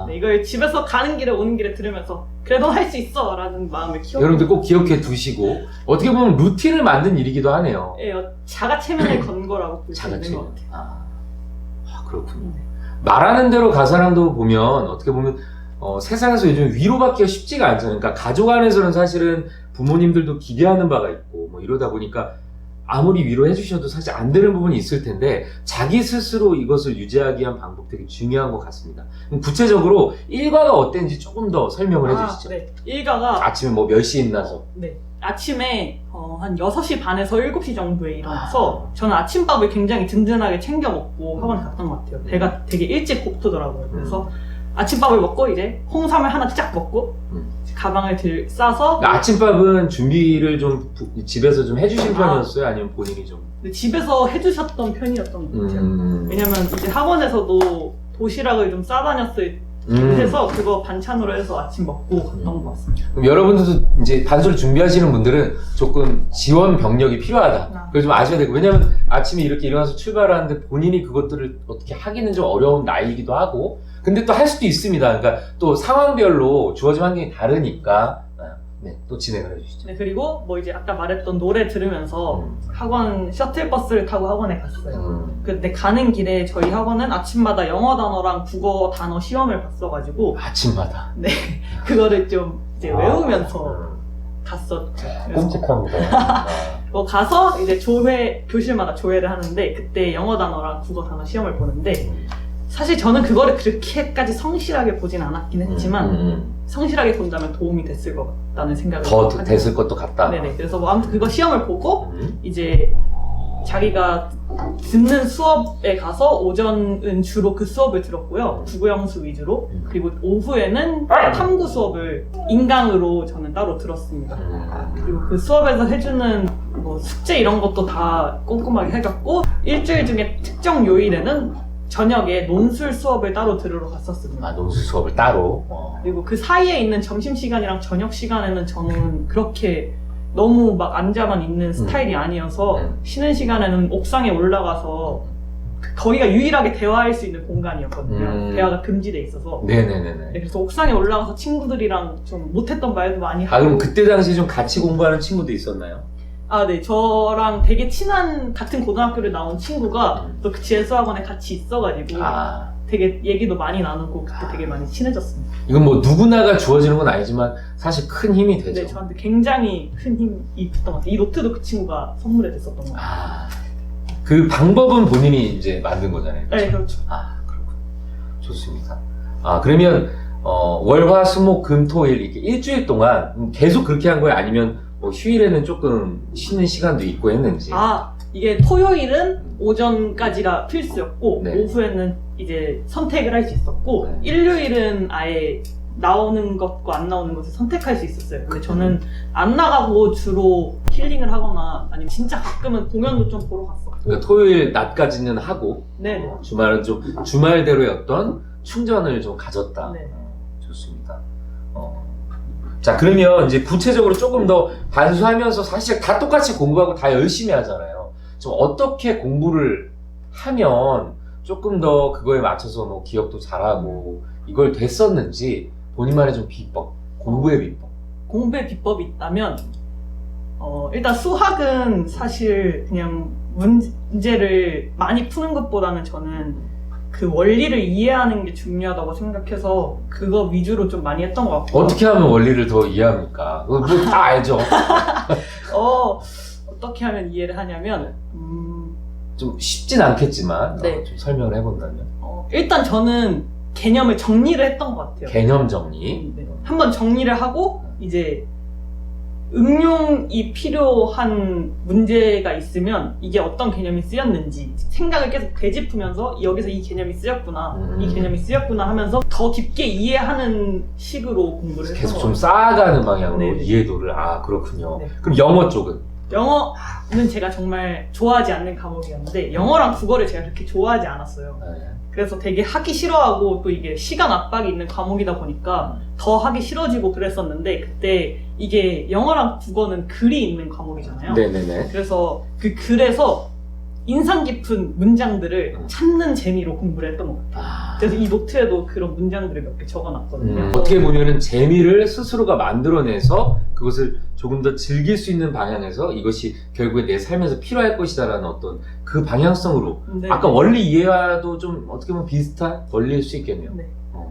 네, 이걸 집에서 가는 길에 오는 길에 들으면서 그래도 할 수 있어 라는 마음을 키워. 여러분들 꼭 기억해 두시고 어떻게 보면 루틴을 만든 일이기도 하네요. 네, 자가 체면을 건 거라고 볼 수 있는 것 같아요. 그렇군요. 말하는 대로 가사랑도 보면 어떻게 보면 세상에서 요즘 위로받기가 쉽지가 않잖아요. 그러니까 가족 안에서는 사실은 부모님들도 기대하는 바가 있고 뭐 이러다 보니까 아무리 위로해 주셔도 사실 안 되는 부분이 있을 텐데 자기 스스로 이것을 유지하기 위한 방법 되게 중요한 것 같습니다. 그럼 구체적으로 일과가 어땠는지 조금 더 설명을 해주시죠. 네. 일과가 아침에 뭐 몇 시에 일어나서? 네. 아침에 한 6시 반에서 7시 정도에 일어나서 저는 아침밥을 굉장히 든든하게 챙겨 먹고 학원에 갔던 것 같아요. 배가 되게 일찍 고프더라고요. 그래서 아침밥을 먹고 이제 홍삼을 하나 쫙 먹고 가방을 싸서. 아침밥은 준비를 좀 집에서 좀 해주신 편이었어요? 아니면 본인이 좀? 집에서 해주셨던 편이었던 것 같아요. 왜냐면 이제 학원에서도 도시락을 좀 싸다녔을 해서 그거 반찬으로 해서 아침 먹고 갔던 것 같습니다. 그럼 여러분들도 이제 반수를 준비하시는 분들은 조금 지원 병력이 필요하다. 그걸 좀 아셔야 되고, 왜냐면 아침에 이렇게 일어나서 출발하는데 본인이 그것들을 어떻게 하기는 좀 어려운 나이기도 하고, 근데 또 할 수도 있습니다. 그러니까 또 상황별로 주어진 환경이 다르니까. 네, 또 진행을 해주시죠. 네, 그리고 뭐 이제 아까 말했던 노래 들으면서 학원 셔틀버스를 타고 학원에 갔어요. 근데 가는 길에 저희 학원은 아침마다 영어 단어랑 국어 단어 시험을 봤어가지고 아침마다? 네, 그거를 좀 이제 외우면서 갔었죠. 끔찍합니다. 가서 이제 교실마다 조회를 하는데 그때 영어 단어랑 국어 단어 시험을 보는데 사실 저는 그거를 그렇게까지 성실하게 보진 않았긴 했지만 성실하게 본다면 도움이 됐을 것 같다는 생각을 더 됐을 것도 같다. 네네. 그래서 뭐 아무튼 그거 시험을 보고 이제 자기가 듣는 수업에 가서 오전은 주로 그 수업을 들었고요. 국어영수 위주로. 그리고 오후에는 탐구 수업을 인강으로 저는 따로 들었습니다. 그리고 그 수업에서 해주는 뭐 숙제 이런 것도 다 꼼꼼하게 해갔고 일주일 중에 특정 요일에는 저녁에 논술 수업을 따로 들으러 갔었습니다. 논술 수업을 따로? 그리고 그 사이에 있는 점심시간이랑 저녁시간에는 저는 그렇게 너무 막 앉아만 있는 스타일이 아니어서 쉬는 시간에는 옥상에 올라가서 거기가 유일하게 대화할 수 있는 공간이었거든요. 대화가 금지돼 있어서. 네네네. 그래서 옥상에 올라가서 친구들이랑 좀 못했던 말도 많이 하고. 그럼 그때 당시 좀 같이 공부하는 친구도 있었나요? 네. 저랑 되게 친한 같은 고등학교를 나온 친구가 또 그 재수학원에 같이 있어가지고 되게 얘기도 많이 나누고 그때 되게 많이 친해졌습니다. 이건 뭐 누구나가 주어지는 건 아니지만 사실 큰 힘이 되죠. 네, 저한테 굉장히 큰 힘이 됐던 것 같아요. 이 노트도 그 친구가 선물해 줬었던 것 같아요. 그 방법은 본인이 이제 만든 거잖아요. 네, 그렇죠. 아, 그렇군. 좋습니다. 아, 그러면 월, 화, 수, 목, 금, 토, 일 이렇게 일주일 동안 계속 그렇게 한 거예요? 아니면 뭐 휴일에는 조금 쉬는 시간도 있고 했는지? 아, 이게 토요일은 오전까지가 필수였고 네. 오후에는 이제 선택을 할 수 있었고 네. 일요일은 아예 나오는 것과 안 나오는 것을 선택할 수 있었어요. 근데 저는 안 나가고 주로 힐링을 하거나 아니면 진짜 가끔은 공연도 좀 보러 갔었고. 그러니까 토요일 낮까지는 하고 네. 주말은 좀 주말대로의 어떤 충전을 좀 가졌다. 네. 좋습니다. 자, 그러면 이제 구체적으로 조금 더 반수하면서 사실 다 똑같이 공부하고 다 열심히 하잖아요. 좀 어떻게 공부를 하면 조금 더 그거에 맞춰서 뭐 기억도 잘하고 이걸 됐었는지 본인만의 좀 비법, 공부의 비법. 공부의 비법이 있다면 일단 수학은 사실 그냥 문제를 많이 푸는 것보다는 저는 그 원리를 이해하는 게 중요하다고 생각해서 그거 위주로 좀 많이 했던 것 같고. 어떻게 하면 원리를 더 이해합니까? 뭐 다 알죠. 어떻게 하면 이해를 하냐면 좀 쉽진 않겠지만 네. 좀 설명을 해본다면. 일단 저는 개념을 정리를 했던 것 같아요. 개념 정리. 네. 한번 정리를 하고 이제 응용이 필요한 문제가 있으면 이게 어떤 개념이 쓰였는지 생각을 계속 되짚으면서 여기서 이 개념이 쓰였구나, 이 개념이 쓰였구나 하면서 더 깊게 이해하는 식으로 공부를 했던 계속 것 좀 같아요. 쌓아가는 방향으로 네네. 이해도를. 아, 그렇군요. 네. 그럼 영어 쪽은? 영어는 제가 정말 좋아하지 않는 과목이었는데 영어랑 국어를 제가 그렇게 좋아하지 않았어요. 네. 그래서 되게 하기 싫어하고 또 이게 시간 압박이 있는 과목이다 보니까 더 하기 싫어지고 그랬었는데 그때 이게 영어랑 국어는 글이 있는 과목이잖아요. 네네네. 그래서 그 글에서 인상 깊은 문장들을 찾는 재미로 공부를 했던 것 같아요. 그래서 이 노트에도 그런 문장들을 몇 개 적어놨거든요. 어떻게 보면은 재미를 스스로가 만들어내서 그것을 조금 더 즐길 수 있는 방향에서 이것이 결국에 내 삶에서 필요할 것이다라는 어떤 그 방향성으로 네. 아까 원리 이해와도 좀 어떻게 보면 비슷한 원리일 수 있겠네요. 네.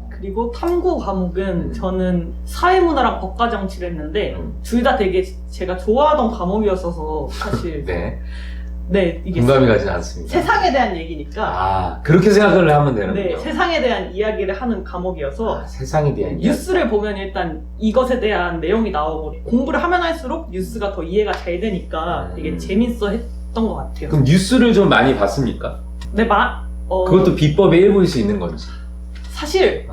그리고 탐구 과목은 저는 사회문화랑 법과정치를 했는데 둘 다 되게 제가 좋아하던 과목이었어서 사실 네. 이게 공감이 가진 않습니다. 세상에 대한 얘기니까 아, 그렇게 생각을 하면 되는군요. 네, 세상에 대한 이야기를 하는 과목이어서 세상에 대한 뉴스를 보면 일단 이것에 대한 내용이 나오고 공부를 하면 할수록 뉴스가 더 이해가 잘 되니까 되게 재밌어 했던 것 같아요. 그럼 뉴스를 좀 많이 봤습니까? 네, 그것도 비법의 일부일 수 있는 건지. 사실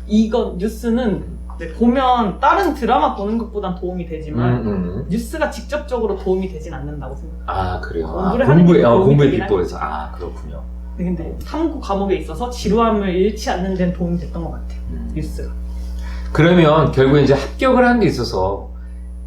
이건 뉴스는 보면 다른 드라마 보는 것보단 도움이 되지만 뉴스가 직접적으로 도움이 되진 않는다고 생각해요. 아, 그래요? 공부의 비법에서. 아, 그렇군요. 네, 근데 탐구 과목에 있어서 지루함을 잃지 않는 데는 도움이 됐던 것 같아요. 뉴스가. 그러면 결국에 이제 합격을 하는 데 있어서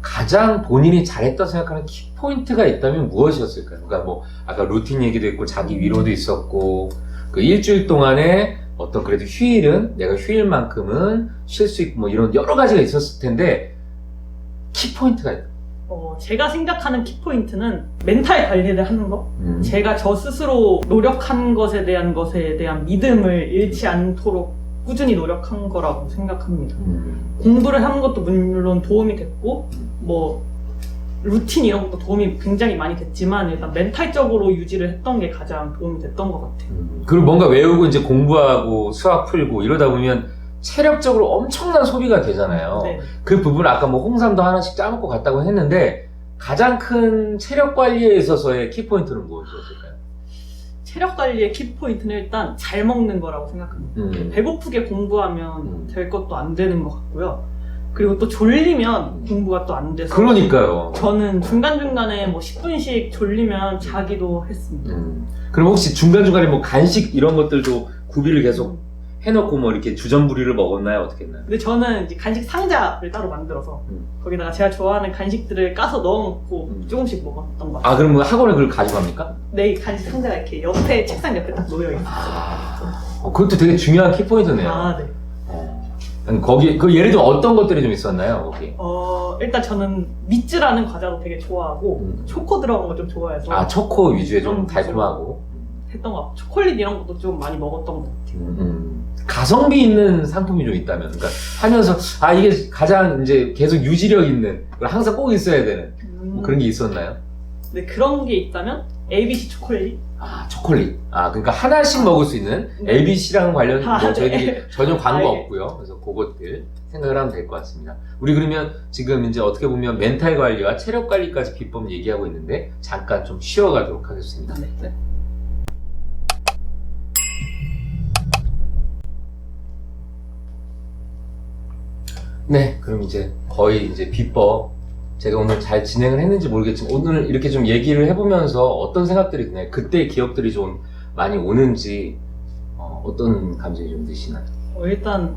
가장 본인이 잘했다 생각하는 키포인트가 있다면 무엇이었을까요? 그러니까 뭐 아까 루틴 얘기도 있고 자기 위로도 있었고 그 일주일 동안에 어떤 그래도 휴일은 내가 휴일만큼은 쉴 수 있고 뭐 이런 여러 가지가 있었을 텐데 키포인트가 있다. 제가 생각하는 키포인트는 멘탈 관리를 하는 거. 제가 저 스스로 노력한 것에 대한 믿음을 잃지 않도록 꾸준히 노력한 거라고 생각합니다. 공부를 하는 것도 물론 도움이 됐고 뭐 루틴 이런 것도 도움이 굉장히 많이 됐지만 일단 멘탈적으로 유지를 했던 게 가장 도움이 됐던 것 같아요. 그리고 뭔가 외우고 이제 공부하고 수학 풀고 이러다 보면 체력적으로 엄청난 소비가 되잖아요. 네. 그 부분 아까 뭐 홍삼도 하나씩 짜먹고 갔다고 했는데 가장 큰 체력 관리에 있어서의 키포인트는 무엇이었을까요? 체력 관리의 키포인트는 일단 잘 먹는 거라고 생각합니다. 배고프게 공부하면 될 것도 안 되는 것 같고요. 그리고 또 졸리면 공부가 또 안 돼서. 그러니까요. 저는 중간중간에 뭐 10분씩 졸리면 자기도 했습니다. 그럼 혹시 중간중간에 뭐 간식 이런 것들도 구비를 계속 해놓고 뭐 이렇게 주전부리를 먹었나요? 어떻게 했나요? 근데 저는 이제 간식 상자를 따로 만들어서 거기다가 제가 좋아하는 간식들을 까서 넣어놓고 조금씩 먹었던 것 같아요. 아, 그럼 뭐 학원에 그걸 가져갑니까? 네, 간식 상자가 이렇게 옆에 책상 옆에 딱 놓여있어요. 그것도 되게 중요한 키포인트네요. 아, 네. 거기 예를 들어 어떤 것들이 좀 있었나요, 거기? 일단 저는 미츠라는 과자도 되게 좋아하고 초코 들어간 거 좀 좋아해서. 아, 초코 위주의 좀 달콤하고 했던 것 같아요. 초콜릿 이런 것도 좀 많이 먹었던 것 같아요. 가성비 있는 상품이 좀 있다면, 그러니까 하면서 이게 가장 이제 계속 유지력 있는, 항상 꼭 있어야 되는 뭐 그런 게 있었나요? 네, 그런 게 있다면 ABC 초콜릿. 초콜릿. 그러니까 하나씩 먹을 수 있는 LBC랑 관련 뭐 저희들이 네. 전혀 광고 예. 없고요. 그래서 그것들 생각을 하면 될 것 같습니다. 우리 그러면 지금 이제 어떻게 보면 멘탈 관리와 체력 관리까지 비법 얘기하고 있는데 잠깐 좀 쉬어가도록 하겠습니다. 네. 네, 그럼 이제 거의 이제 비법 제가 오늘 잘 진행을 했는지 모르겠지만 오늘 이렇게 좀 얘기를 해보면서 어떤 생각들이 드나요? 그때의 기억들이 좀 많이 오는지 어떤 감정이 좀 드시나요? 일단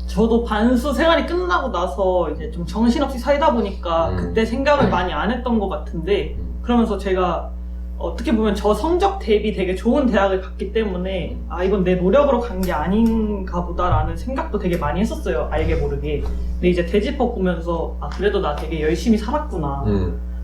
저도 반수 생활이 끝나고 나서 이제 좀 정신없이 살다 보니까 그때 생각을 많이 안 했던 것 같은데 그러면서 제가 어떻게 보면 저 성적 대비 되게 좋은 대학을 갔기 때문에 이건 내 노력으로 간 게 아닌가 보다라는 생각도 되게 많이 했었어요. 알게 모르게. 근데 이제 되짚어 보면서 그래도 나 되게 열심히 살았구나.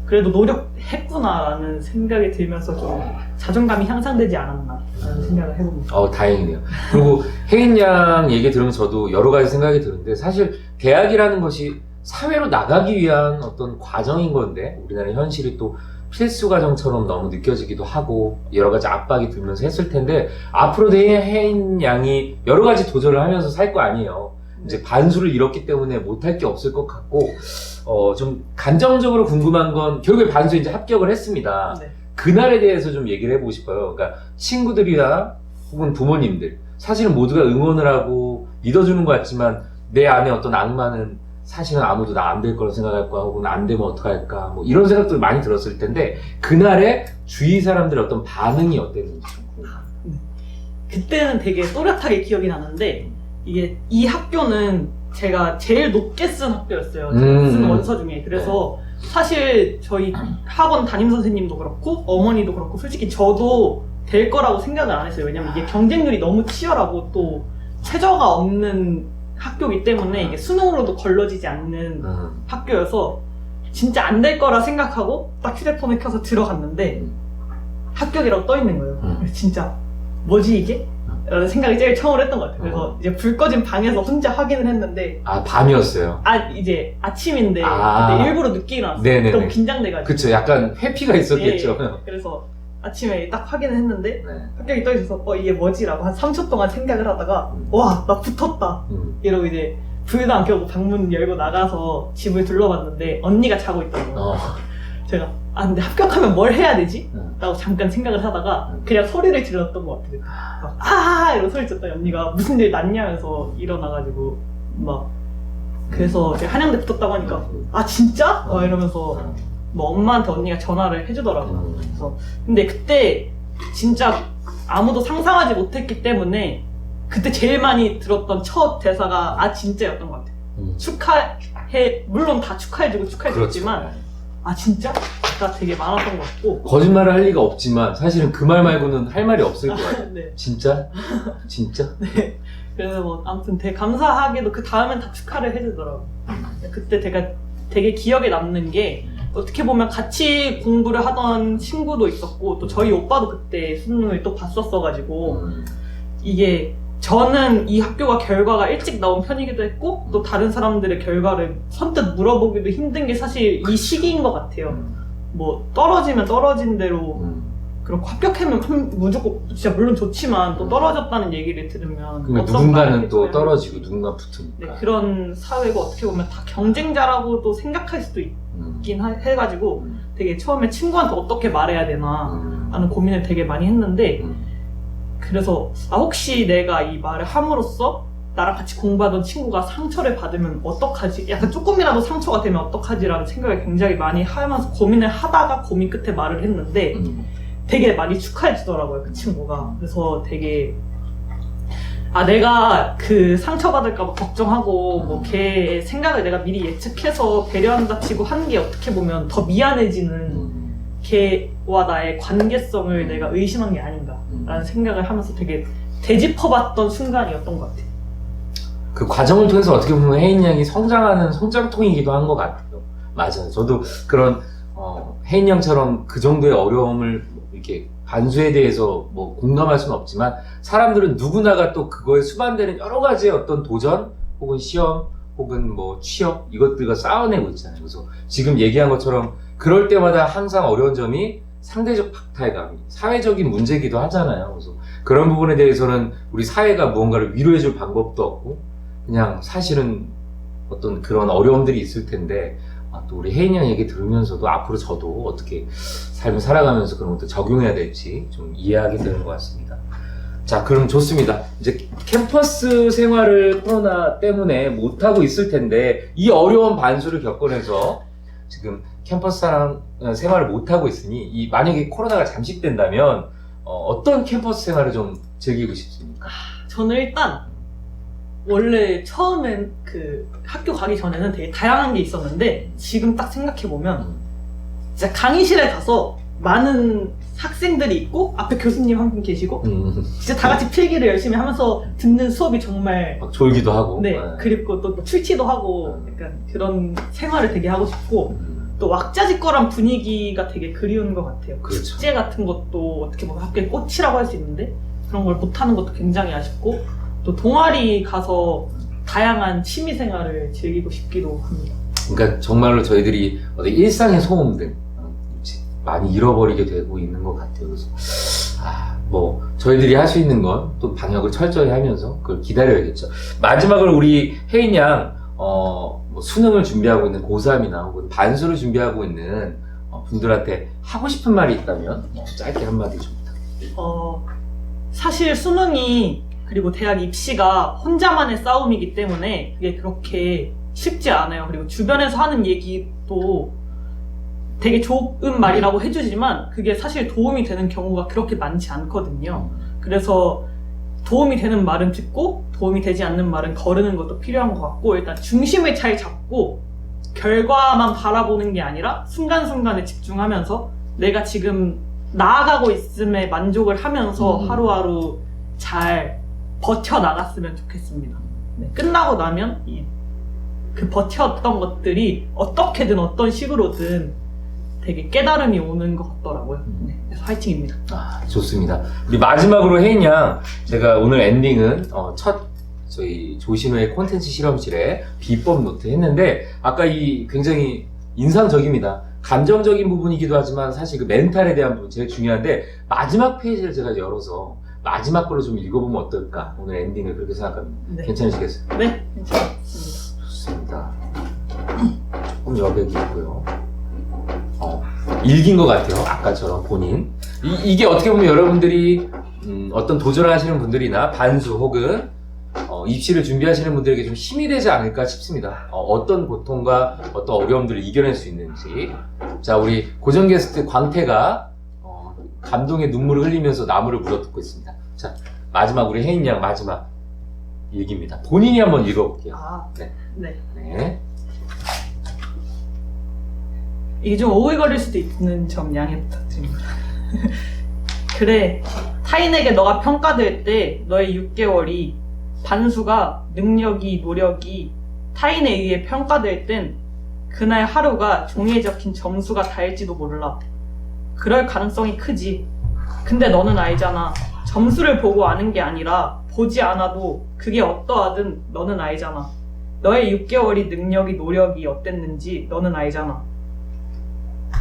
그래도 노력했구나라는 생각이 들면서 좀 자존감이 향상되지 않았나라는 생각을 해봅니다. 다행이네요. 그리고 혜인 양 얘기 들으면 저도 여러 가지 생각이 드는데 사실 대학이라는 것이 사회로 나가기 위한 어떤 과정인 건데 우리나라 현실이 또 필수 과정처럼 너무 느껴지기도 하고 여러 가지 압박이 들면서 했을 텐데 앞으로도 혜인 양이 여러 가지 도전을 하면서 살 거 아니에요. 이제 반수를 잃었기 때문에 못할 게 없을 것 같고 좀 감정적으로 궁금한 건 결국에 반수에 이제 합격을 했습니다. 네. 그날에 대해서 좀 얘기를 해보고 싶어요. 그러니까 친구들이나 혹은 부모님들 사실은 모두가 응원을 하고 믿어주는 것 같지만 내 안에 어떤 악마는 사실은 아무도 나 안 될 거라 생각할 거야 혹은 안 되면 어떡할까 뭐 이런 생각들 많이 들었을 텐데 그날에 주위 사람들의 어떤 반응이 어땠는지 좀 궁금해요. 그때는 되게 또렷하게 기억이 나는데 이게 이 학교는 제가 제일 높게 쓴 학교였어요. 제가 쓴 원서 중에. 그래서 사실 저희 학원 담임 선생님도 그렇고 어머니도 그렇고 솔직히 저도 될 거라고 생각을 안 했어요. 왜냐면 이게 경쟁률이 너무 치열하고 또 최저가 없는 학교이기 때문에 이게 수능으로도 걸러지지 않는 학교여서 진짜 안 될 거라 생각하고 딱 휴대폰을 켜서 들어갔는데 합격이라고 떠 있는 거예요. 그래서 진짜 뭐지 이게? 라는 생각이 제일 처음으로 했던 것 같아요. 그래서 이제 불 꺼진 방에서 혼자 확인을 했는데 밤이었어요. 이제 아침인데 근데 일부러 늦게 일어났어요. 네네네. 너무 긴장돼가지고. 그쵸, 약간 회피가 있었겠죠. 그래서 아침에 딱 확인을 했는데 네. 합격이 떠 있어서 이게 뭐지라고 한 3초 동안 생각을 하다가 와, 나 붙었다 이러고 이제 불도 안 켜고 방문 열고 나가서 집을 둘러봤는데 언니가 자고 있더라고요. 제가 근데 합격하면 뭘 해야 되지? 라고 잠깐 생각을 하다가 그냥 소리를 질렀던 것 같아요. 이러고 소리 쳤더니 언니가 무슨 일 났냐면서 일어나가지고 막 그래서 제가 한양대 붙었다고 하니까 진짜? 이러면서 뭐 엄마한테 언니가 전화를 해주더라고요. 그래서 근데 그때 진짜 아무도 상상하지 못했기 때문에 그때 제일 많이 들었던 첫 대사가 진짜였던 것 같아요. 축하해, 물론 다 축하해주고 축하해줬지만 그렇죠. 진짜? 가 되게 많았던 것 같고 거짓말을 할 리가 없지만 사실은 그 말 말고는 할 말이 없을 것 같아요. 네. 진짜? 진짜? 네. 그래서 뭐 아무튼 되게 감사하게도 그 다음엔 다 축하를 해주더라고요. 그때 되게 기억에 남는 게 어떻게 보면 같이 공부를 하던 친구도 있었고 또 저희 오빠도 그때 수능을 또 봤었어가지고 이게 저는 이 학교가 결과가 일찍 나온 편이기도 했고 또 다른 사람들의 결과를 선뜻 물어보기도 힘든 게 사실 이 시기인 것 같아요. 뭐 떨어지면 떨어진 대로 그렇고 합격하면 무조건 진짜 물론 좋지만 또 떨어졌다는 얘기를 들으면 그러니까 누군가는 또 떨어지고 누군가 붙으니까. 네, 그런 사회가 어떻게 보면 다 경쟁자라고도 생각할 수도 있긴 해가지고 되게 처음에 친구한테 어떻게 말해야 되나 하는 고민을 되게 많이 했는데 그래서 혹시 내가 이 말을 함으로써 나랑 같이 공부하던 친구가 상처를 받으면 어떡하지? 약간 조금이라도 상처가 되면 어떡하지라는 생각을 굉장히 많이 하면서 고민을 하다가 고민 끝에 말을 했는데 되게 많이 축하해 주더라고요, 그 친구가. 그래서 되게 내가 그 상처받을까 봐 걱정하고 뭐 걔 생각을 내가 미리 예측해서 배려한다 치고 한 게 어떻게 보면 더 미안해지는 걔와 나의 관계성을 내가 의심한 게 아닌가라는 생각을 하면서 되게 되짚어봤던 순간이었던 것 같아요. 그 과정을 통해서 어떻게 보면 혜인 양이 성장하는 성장통이기도 한 것 같아요. 맞아요. 저도 그런 혜인 양처럼 그 정도의 어려움을 이렇게 반수에 대해서 뭐 공감할 수는 없지만 사람들은 누구나가 또 그거에 수반되는 여러 가지의 어떤 도전 혹은 시험 혹은 뭐 취업 이것들과 싸워내고 있잖아요. 그래서 지금 얘기한 것처럼 그럴 때마다 항상 어려운 점이 상대적 박탈감, 사회적인 문제기도 하잖아요. 그래서 그런 부분에 대해서는 우리 사회가 무언가를 위로해줄 방법도 없고 그냥 사실은 어떤 그런 어려움들이 있을 텐데 또 우리 혜인 양 얘기 들으면서도 앞으로 저도 어떻게 삶을 살아가면서 그런 것도 적용해야 될지 좀 이해하게 되는 것 같습니다. 자, 그럼 좋습니다. 이제 캠퍼스 생활을 코로나 때문에 못하고 있을 텐데 이 어려운 반수를 겪어내서 지금 캠퍼스 생활을 못하고 있으니 만약에 코로나가 잠식된다면 어떤 캠퍼스 생활을 좀 즐기고 싶습니까? 저는 일단 원래 처음엔 그 학교 가기 전에는 되게 다양한 게 있었는데 지금 딱 생각해보면 진짜 강의실에 가서 많은 학생들이 있고 앞에 교수님 한 분 계시고 진짜 다 같이 필기를 열심히 하면서 듣는 수업이 정말 막 졸기도 하고 네, 그리고 또 출치도 하고 약간 그런 생활을 되게 하고 싶고 또 왁자지껄한 분위기가 되게 그리운 것 같아요. 그렇죠. 축제 같은 것도 어떻게 보면 학교의 꽃이라고 할 수 있는데 그런 걸 못하는 것도 굉장히 아쉽고 또 동아리 가서 다양한 취미 생활을 즐기고 싶기도 합니다. 그러니까 정말로 저희들이 일상의 소음들 많이 잃어버리게 되고 있는 것 같아요. 그래서 뭐 저희들이 할 수 있는 건 또 방역을 철저히 하면서 그걸 기다려야겠죠. 마지막으로 우리 혜인 양 뭐 수능을 준비하고 있는 고3이나 혹은 반수를 준비하고 있는 분들한테 하고 싶은 말이 있다면 짧게 한마디 좀 부탁드립니다. 사실 수능이 그리고 대학 입시가 혼자만의 싸움이기 때문에 그게 그렇게 쉽지 않아요. 그리고 주변에서 하는 얘기도 되게 좋은 말이라고 해주지만 그게 사실 도움이 되는 경우가 그렇게 많지 않거든요. 그래서 도움이 되는 말은 듣고 도움이 되지 않는 말은 거르는 것도 필요한 것 같고 일단 중심을 잘 잡고 결과만 바라보는 게 아니라 순간순간에 집중하면서 내가 지금 나아가고 있음에 만족을 하면서 하루하루 잘 버텨나갔으면 좋겠습니다. 네, 끝나고 나면 그 버텼던 것들이 어떻게든 어떤 식으로든 되게 깨달음이 오는 것 같더라고요. 네, 그래서 화이팅입니다. 좋습니다. 우리 마지막으로 혜인 양, 제가 오늘 엔딩은 첫 저희 조신우의 콘텐츠 실험실에 비법 노트 했는데 아까 굉장히 인상적입니다. 감정적인 부분이기도 하지만 사실 그 멘탈에 대한 부분 제일 중요한데 마지막 페이지를 제가 열어서 마지막 걸로 좀 읽어보면 어떨까? 오늘 엔딩을 그렇게 생각합니다. 네. 괜찮으시겠어요? 네, 괜찮습니다. 좋습니다. 조금 여백이 있고요. 읽은 것 같아요. 아까처럼 본인. 이게 어떻게 보면 여러분들이 어떤 도전을 하시는 분들이나 반수 혹은 입시를 준비하시는 분들에게 좀 힘이 되지 않을까 싶습니다. 어떤 고통과 어떤 어려움들을 이겨낼 수 있는지. 자, 우리 고정 게스트 광태가 감동의 눈물을 흘리면서 나무를 물어뜯고 있습니다. 자, 마지막 우리 혜인 양 마지막 일기입니다. 본인이 한번 읽어볼게요. 네. 이게 좀 오글거릴 수도 있는 점 양해 부탁드립니다. 그래, 타인에게 너가 평가될 때 너의 6개월이 반수가 능력이, 노력이 타인에 의해 평가될 땐 그날 하루가 종이에 적힌 점수가 다일지도 몰라. 그럴 가능성이 크지. 근데 너는 알잖아. 점수를 보고 아는 게 아니라 보지 않아도 그게 어떠하든 너는 알잖아. 너의 6개월이 능력이, 노력이 어땠는지 너는 알잖아.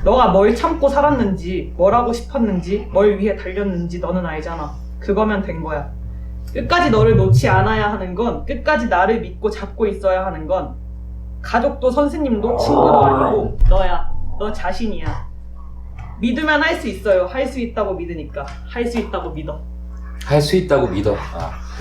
너가 뭘 참고 살았는지, 뭘 하고 싶었는지, 뭘 위해 달렸는지 너는 알잖아. 그거면 된 거야. 끝까지 너를 놓지 않아야 하는 건, 끝까지 나를 믿고 잡고 있어야 하는 건 가족도 선생님도 친구도 아니고 너야. 너 자신이야. 믿으면 할 수 있어요. 할 수 있다고 믿으니까. 할 수 있다고 믿어. 할 수 있다고 믿어.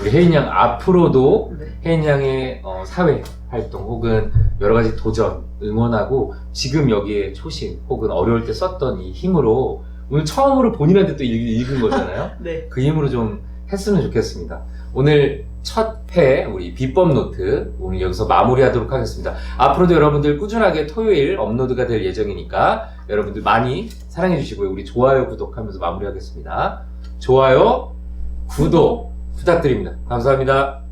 우리 혜인 양 앞으로도 혜인 양의 사회 활동 혹은 여러 가지 도전 응원하고 지금 여기에 초심 혹은 어려울 때 썼던 이 힘으로 오늘 처음으로 본인한테 또 읽은 거잖아요. 네. 그 힘으로 좀 했으면 좋겠습니다. 오늘 첫 회 우리 비법 노트 오늘 여기서 마무리하도록 하겠습니다. 앞으로도 여러분들 꾸준하게 토요일 업로드가 될 예정이니까 여러분들 많이 사랑해 주시고요. 우리 좋아요 구독하면서 마무리하겠습니다. 좋아요 구독 부탁드립니다. 감사합니다.